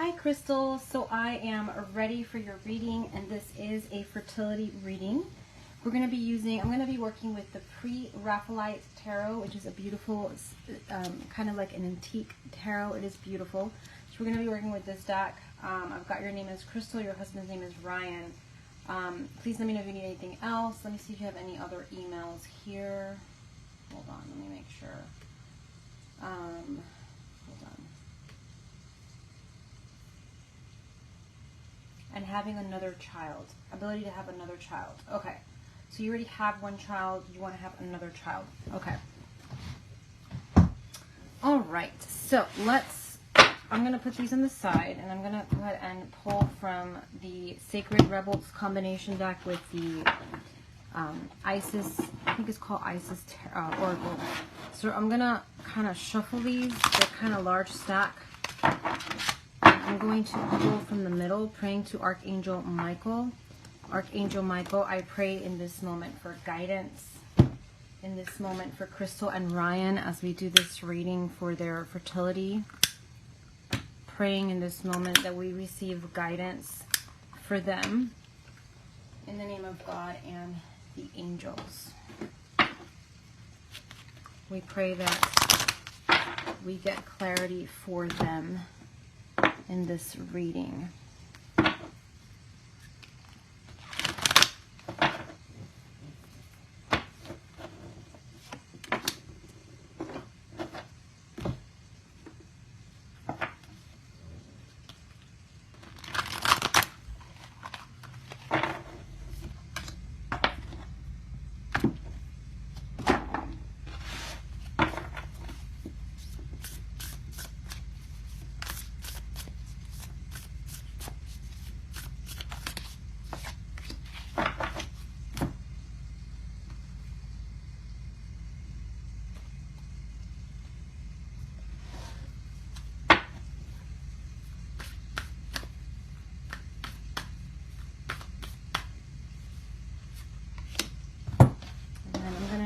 Hi Crystal, so I am ready for your reading, and this is a fertility reading. I'm going to be working with the Pre-Raphaelite Tarot, which is a beautiful, kind of like an antique tarot. It is beautiful. So we're going to be working with this deck. I've got your name as Crystal, your husband's name is Ryan. Please let me know if you need anything else. Let me see if you have any other emails here. Hold on, let me make sure. Hold on. And having another child. Ability to have another child. Okay. So you already have one child. You want to have another child. Okay. All right. So I'm going to put these on the side, and I'm going to go ahead and pull from the Sacred Rebels combination deck with the Isis, I think it's called Isis Oracle. So I'm going to kind of shuffle these. They're kind of large stack. I'm going to pull from the middle, praying to Archangel Michael. Archangel Michael, I pray in this moment for guidance, in this moment for Crystal and Ryan as we do this reading for their fertility. Praying in this moment that we receive guidance for them in the name of God and the angels. We pray that we get clarity for them in this reading.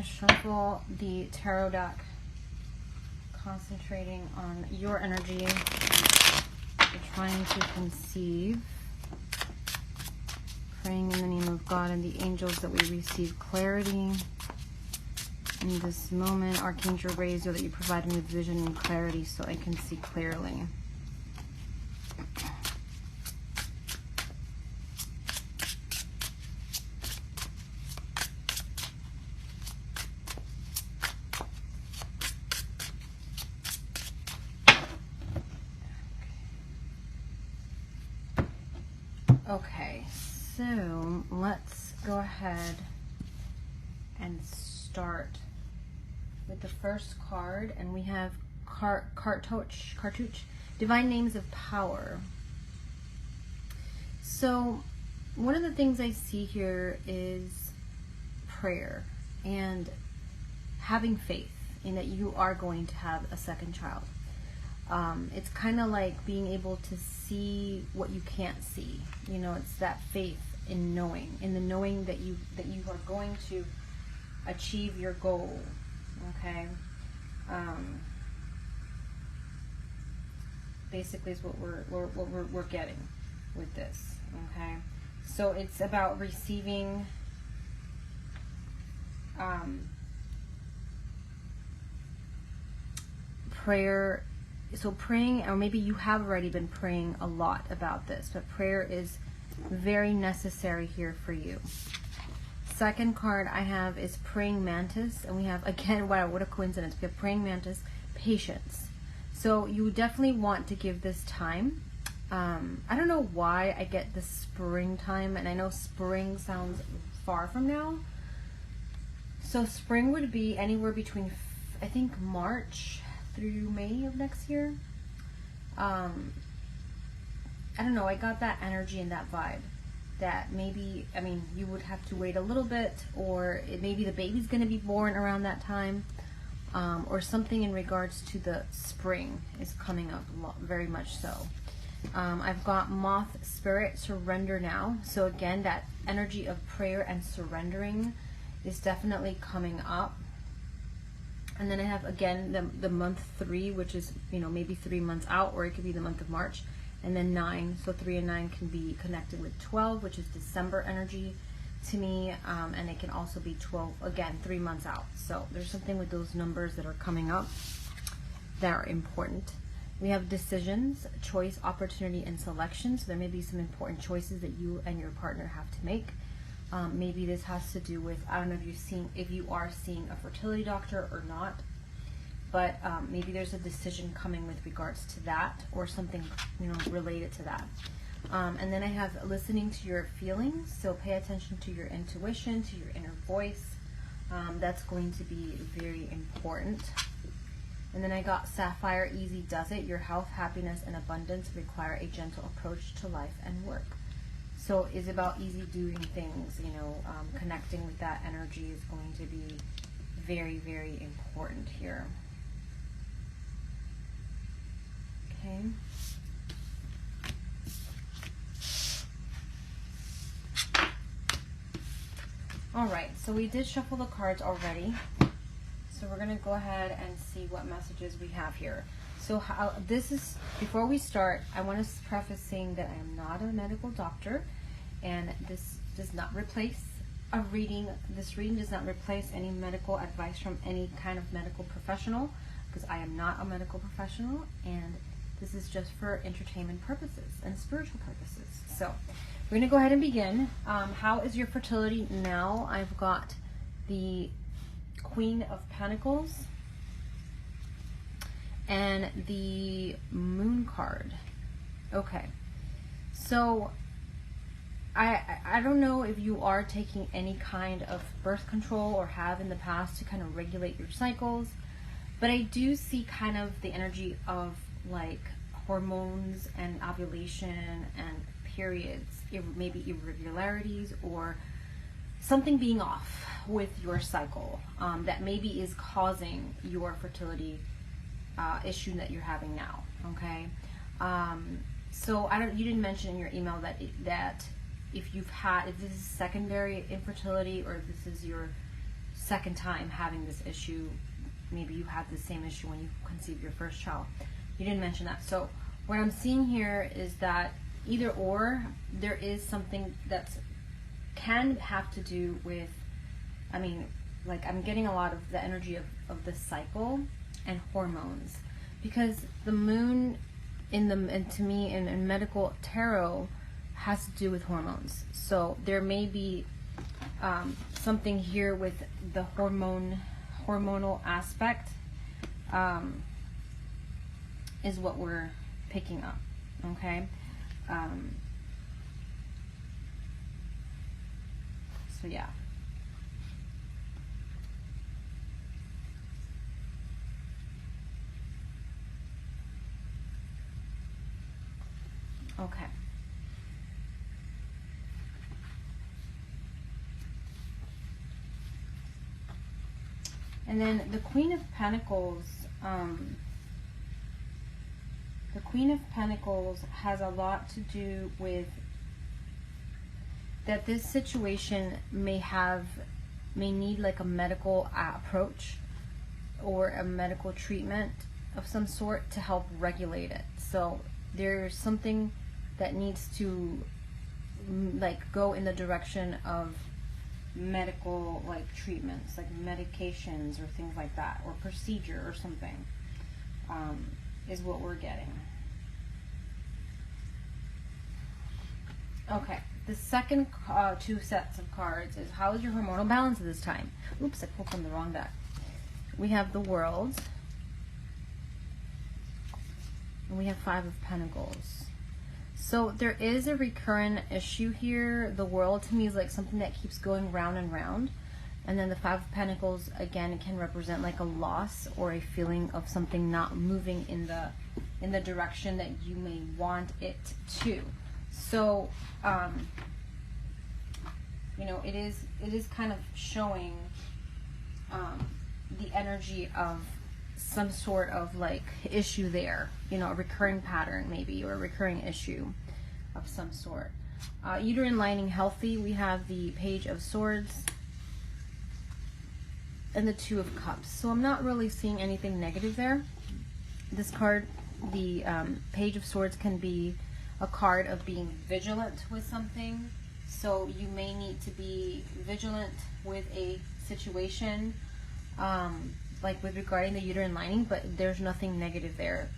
Shuffle the tarot deck, concentrating on your energy. You're trying to conceive, praying in the name of God and the angels that we receive clarity in this moment. Archangel Raziel, that you provide me with vision and clarity so I can see clearly. Okay, so let's go ahead and start with the first card, and we have Cartouche, Divine Names of Power. So one of the things I see here is prayer and having faith in that you are going to have a second child. It's kind of like being able to see what you can't see. You know, it's that faith in knowing, that you are going to achieve your goal. Okay. Basically, is what we're getting with this. Okay. So it's about receiving. Prayer. So praying, or maybe you have already been praying a lot about this, but prayer is very necessary here for you. Second card I have is Praying Mantis, and we have, again, wow, what a coincidence. We have Praying Mantis, Patience. So you definitely want to give this time. I don't know why I get this springtime, and I know spring sounds far from now. So spring would be anywhere between, I think, March through May of next year. I don't know, I got that energy and that vibe that maybe, I mean, you would have to wait a little bit, or maybe the baby's going to be born around that time, or something in regards to the spring is coming up very much so. I've got Moth Spirit, Surrender Now. So again, that energy of prayer and surrendering is definitely coming up. And then I have, again, the month 3, which is, you know, maybe 3 months out, or it could be the month of March. and then 9. So 3 and 9 can be connected with 12, which is December energy to me, and it can also be 12, again, 3 months out. So there's something with those numbers that are coming up that are important. We have decisions, choice, opportunity, and selection. So there may be some important choices that you and your partner have to make. Maybe this has to do with, I don't know if you are seeing a fertility doctor or not, but maybe there's a decision coming with regards to that, or something, you know, related to that. And then I have listening to your feelings. So pay attention to your intuition, to your inner voice. That's going to be very important. And then I got Sapphire, easy does it. Your health, happiness, and abundance require a gentle approach to life and work. So it's about easy doing things, you know, connecting with that energy is going to be very, very important here. Okay. All right, so we did shuffle the cards already. So we're going to go ahead and see what messages we have here. So this is, before we start, I want to preface saying that I am not a medical doctor, and this does not replace a reading. This reading does not replace any medical advice from any kind of medical professional, because I am not a medical professional, and this is just for entertainment purposes and spiritual purposes. So we're going to go ahead and begin. How is your fertility now? I've got the Queen of Pentacles and the Moon card. Okay, so I don't know if you are taking any kind of birth control or have in the past to kind of regulate your cycles, but I do see kind of the energy of like hormones and ovulation and periods, maybe irregularities or something being off with your cycle that maybe is causing your fertility issue that you're having now. Okay, so you didn't mention in your email that if this is secondary infertility, or if this is your second time having this issue, maybe you had the same issue when you conceived your first child. You didn't mention that. So what I'm seeing here is that either or, there is something that can have to do with, I mean, like I'm getting a lot of the energy of the cycle and hormones, because the moon to me in medical tarot has to do with hormones. So there may be something here with the hormonal aspect is what we're picking up. Okay. So yeah. Okay. And then the Queen of Pentacles, has a lot to do with that this situation may need like a medical approach or a medical treatment of some sort to help regulate it. So there's something that needs to like go in the direction of medical like treatments, like medications or things like that, or procedure or something, is what we're getting. Okay, the second two sets of cards is how is your hormonal balance at this time? Oops, I pulled from the wrong deck. We have the World, and we have Five of Pentacles. So there is a recurrent issue here. The World to me is like something that keeps going round and round. And then the Five of Pentacles, again, can represent like a loss or a feeling of something not moving in the direction that you may want it to. So, you know, it is kind of showing the energy of some sort of like issue there, you know, a recurring pattern maybe, or a recurring issue of some sort. Uterine lining healthy. We have the Page of Swords and the Two of Cups. So I'm not really seeing anything negative there. This card, the Page of Swords, can be a card of being vigilant with something. So you may need to be vigilant with a situation, like with regarding the uterine lining, but there's nothing negative there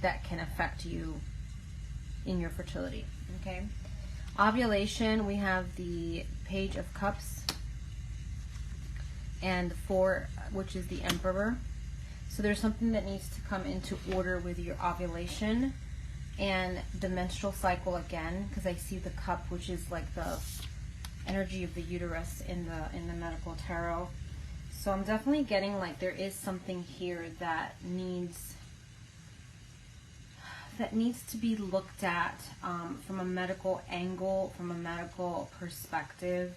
that can affect you in your fertility. Okay. Ovulation, we have the Page of Cups and 4, which is the Emperor. So there's something that needs to come into order with your ovulation and the menstrual cycle again, because I see the cup, which is like the energy of the uterus in the medical tarot. So I'm definitely getting like there is something here that needs to be looked at from a medical angle, from a medical perspective,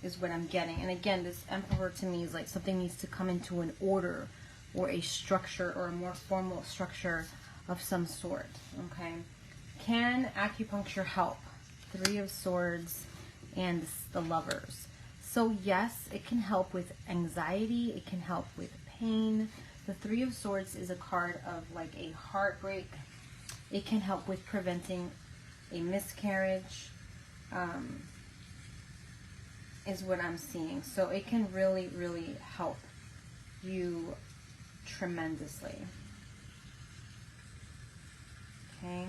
is what I'm getting. And again, this Emperor to me is like something needs to come into an order or a structure or a more formal structure of some sort. Okay. Can acupuncture help? 3 of Swords and the Lovers. So yes, it can help with anxiety. It can help with pain. The 3 of Swords is a card of like a heartbreak. It can help with preventing a miscarriage, is what I'm seeing. So it can really, really help you tremendously. Okay.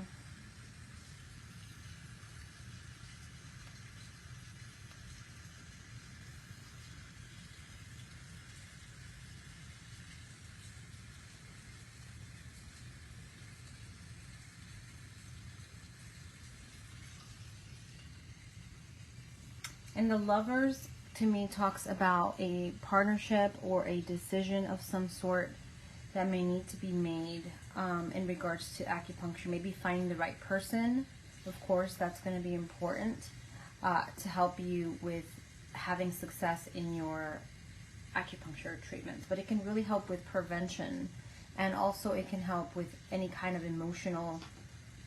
And the Lovers, to me, talks about a partnership or a decision of some sort that may need to be made in regards to acupuncture. Maybe finding the right person. Of course, that's going to be important to help you with having success in your acupuncture treatments. But it can really help with prevention. And also it can help with any kind of emotional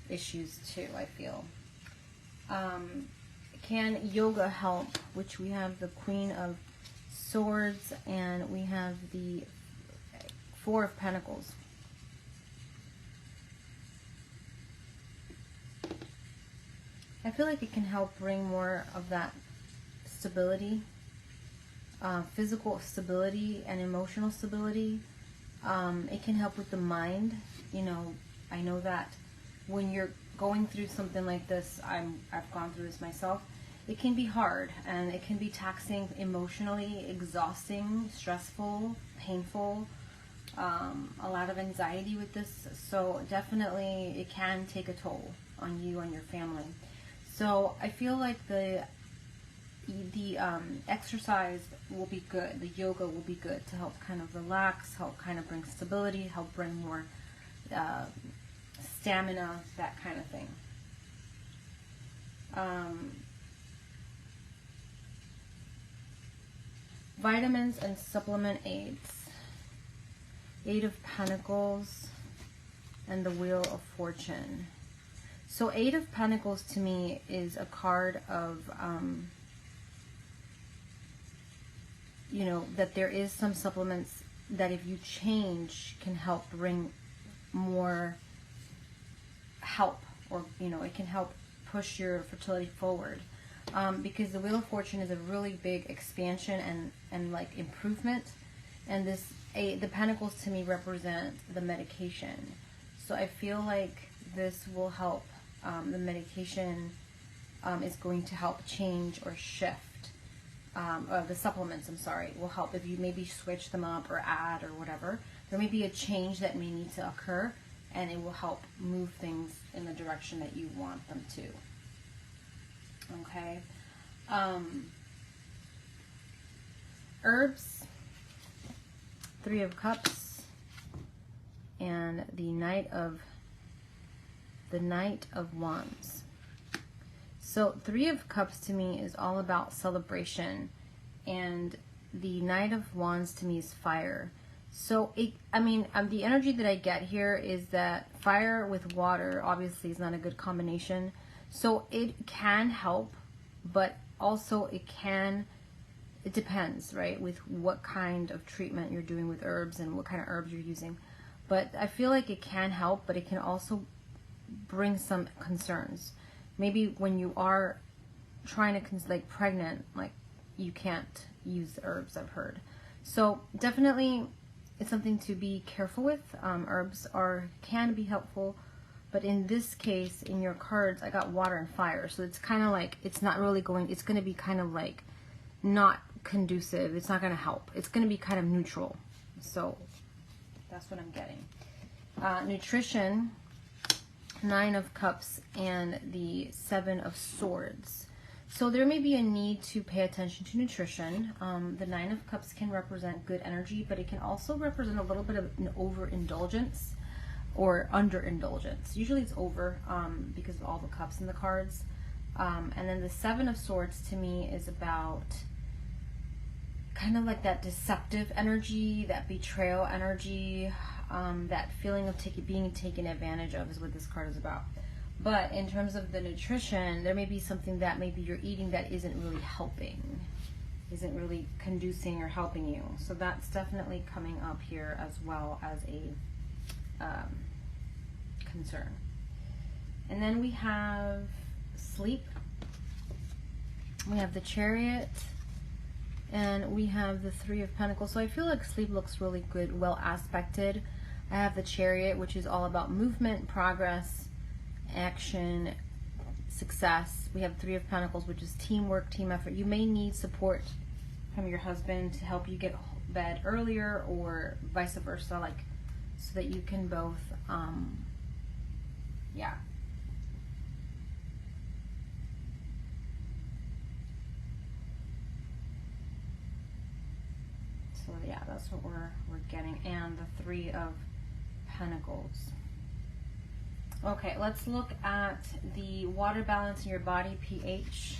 issues too, I feel. Can yoga help? Which we have the Queen of Swords and we have the 4 of Pentacles. I feel like it can help bring more of that stability, physical stability and emotional stability. It can help with the mind. You know, I know that when you're going through something like this, I've gone through this myself. It can be hard and it can be taxing emotionally, exhausting, stressful, painful, a lot of anxiety with this. So definitely it can take a toll on you and your family. So I feel like the exercise will be good. The yoga will be good to help kind of relax, help kind of bring stability, help bring more stamina, that kind of thing. Vitamins and supplement aids. 8 of Pentacles and the Wheel of Fortune. So 8 of Pentacles to me is a card of, you know, that there is some supplements that if you change can help bring more help, or you know, it can help push your fertility forward, because the Wheel of Fortune is a really big expansion and like improvement, and the Pentacles to me represent the medication. So I feel like this will help. The medication is going to help change or shift, or the supplements, I'm sorry, will help if you maybe switch them up or add or whatever. There may be a change that may need to occur, and it will help move things in the direction that you want them to. Okay. Herbs, 3 of Cups, and the Knight of Wands. So 3 of Cups to me is all about celebration, and the Knight of Wands to me is fire. So the energy that I get here is that fire with water obviously is not a good combination. So it can help, but also it depends, right, with what kind of treatment you're doing with herbs and what kind of herbs you're using. But I feel like it can help, but it can also bring some concerns. Maybe when you are trying to, like pregnant, like you can't use herbs, I've heard. So definitely it's something to be careful with. Herbs can be helpful, but in this case, in your cards, I got water and fire. So it's kind of like, it's not really going, it's going to be kind of like not conducive. It's not going to help. It's going to be kind of neutral. So that's what I'm getting. Nutrition, 9 of Cups and the 7 of Swords. So there may be a need to pay attention to nutrition. The 9 of Cups can represent good energy, but it can also represent a little bit of an overindulgence or underindulgence. Usually it's over because of all the cups in the cards. And then the 7 of Swords to me is about kind of like that deceptive energy, that betrayal energy, that feeling of being taken advantage of is what this card is about. But in terms of the nutrition, there may be something that maybe you're eating that isn't really helping, isn't really conducing or helping you. So that's definitely coming up here as well as a concern. And then we have sleep. We have the Chariot. And we have the 3 of Pentacles. So I feel like sleep looks really good, well aspected. I have the Chariot, which is all about movement, progress, action, success. We have 3 of Pentacles, which is teamwork, team effort. You may need support from your husband to help you get to bed earlier, or vice versa, like so that you can both yeah. So yeah, that's what we're getting. And the 3 of Pentacles. Okay, let's look at the water balance in your body, pH.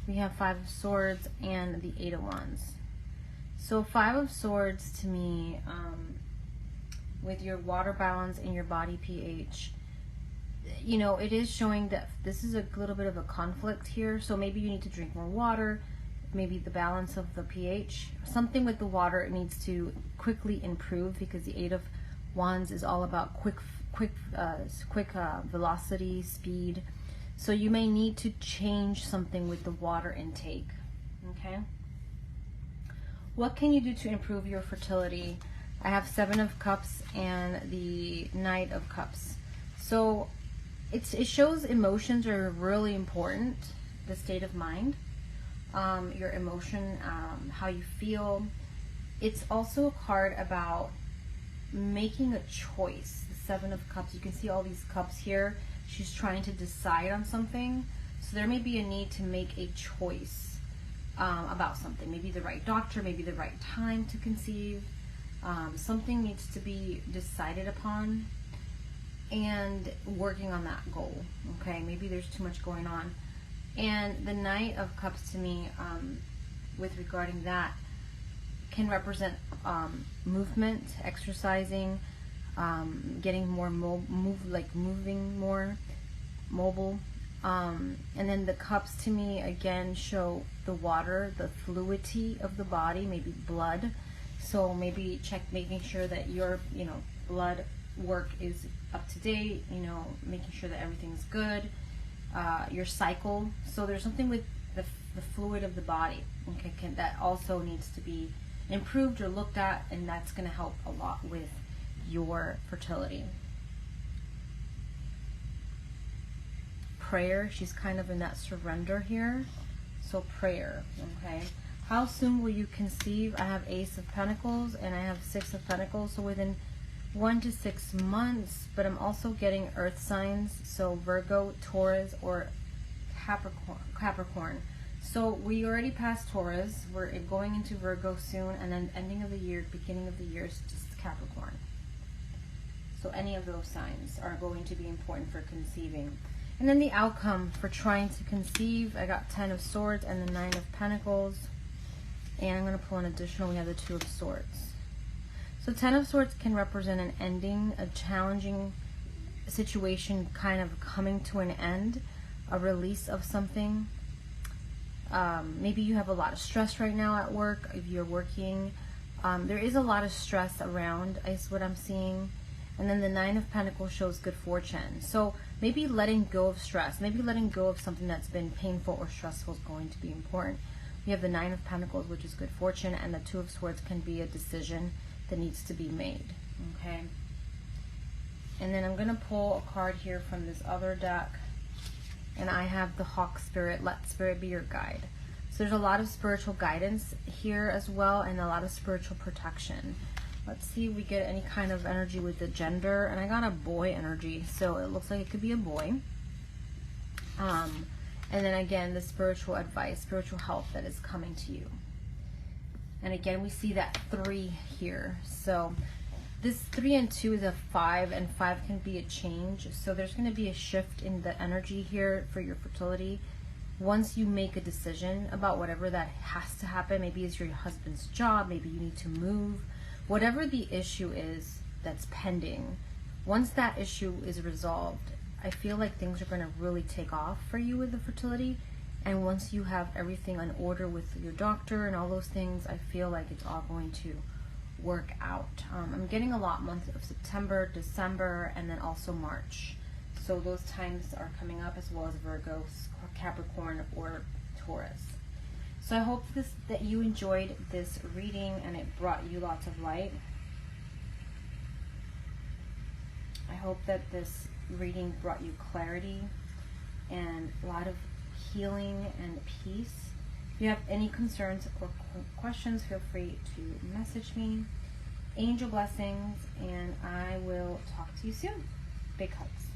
We have 5 of Swords and the 8 of Wands. So 5 of Swords to me, with your water balance in your body, pH, you know, it is showing that this is a little bit of a conflict here. So maybe you need to drink more water. Maybe the balance of the pH. Something with the water, it needs to quickly improve, because the 8 of Wands is all about quick velocity, speed. So you may need to change something with the water intake. Okay. What can you do to improve your fertility? I have 7 of Cups and the Knight of Cups. So it shows emotions are really important. The state of mind, your emotion, how you feel. It's also a card about making a choice. The 7 of Cups, you can see all these cups here. She's trying to decide on something. So there may be a need to make a choice about something. Maybe the right doctor, maybe the right time to conceive. Something needs to be decided upon and working on that goal. Okay, maybe there's too much going on. And the Knight of Cups to me, with regarding that, can represent movement, exercising, getting more moving more mobile. And then the Cups to me again show the water, the fluidity of the body, maybe blood. So maybe making sure that your blood work is up to date. Making sure that everything's good. Your cycle. So there's something with the fluid of the body. Okay, that also needs to be improved or looked at, and that's going to help a lot with your fertility. Prayer, she's kind of in that surrender here. So prayer, okay. How soon will you conceive? I have Ace of Pentacles and I have 6 of Pentacles, so within 1 to 6 months, but I'm also getting earth signs, so Virgo, Taurus, or Capricorn. So we already passed Taurus, we're going into Virgo soon, and then ending of the year, beginning of the year is just Capricorn. So any of those signs are going to be important for conceiving. And then the outcome for trying to conceive, I got 10 of Swords and the 9 of Pentacles. And I'm going to pull an additional, we have the 2 of Swords. So 10 of Swords can represent an ending, a challenging situation kind of coming to an end, a release of something. Maybe you have a lot of stress right now at work, if you're working. There is a lot of stress around, is what I'm seeing. And then the Nine of Pentacles shows good fortune. So maybe letting go of stress, maybe letting go of something that's been painful or stressful is going to be important. We have the Nine of Pentacles, which is good fortune, and the Two of Swords can be a decision that needs to be made. Okay. And then I'm going to pull a card here from this other deck. And I have the Hawk Spirit. Let Spirit be your guide. So there's a lot of spiritual guidance here as well, and a lot of spiritual protection. Let's see if we get any kind of energy with the gender. And I got a boy energy, so it looks like it could be a boy. And then again, the spiritual advice, spiritual help that is coming to you. And again, we see that 3 here. So this 3 and 2 is a 5, and 5 can be a change. So there's going to be a shift in the energy here for your fertility. Once you make a decision about whatever that has to happen, maybe it's your husband's job, maybe you need to move, whatever the issue is that's pending, once that issue is resolved, I feel like things are going to really take off for you with the fertility. And once you have everything in order with your doctor and all those things, I feel like it's all going to work out. I'm getting a lot month of September, December, and then also March. So those times are coming up, as well as Virgo, Capricorn, or Taurus. So I hope that you enjoyed this reading and it brought you lots of light. I hope that this reading brought you clarity and a lot of healing and peace. If you have any concerns or questions, feel free to message me. Angel blessings, and I will talk to you soon. Big hugs.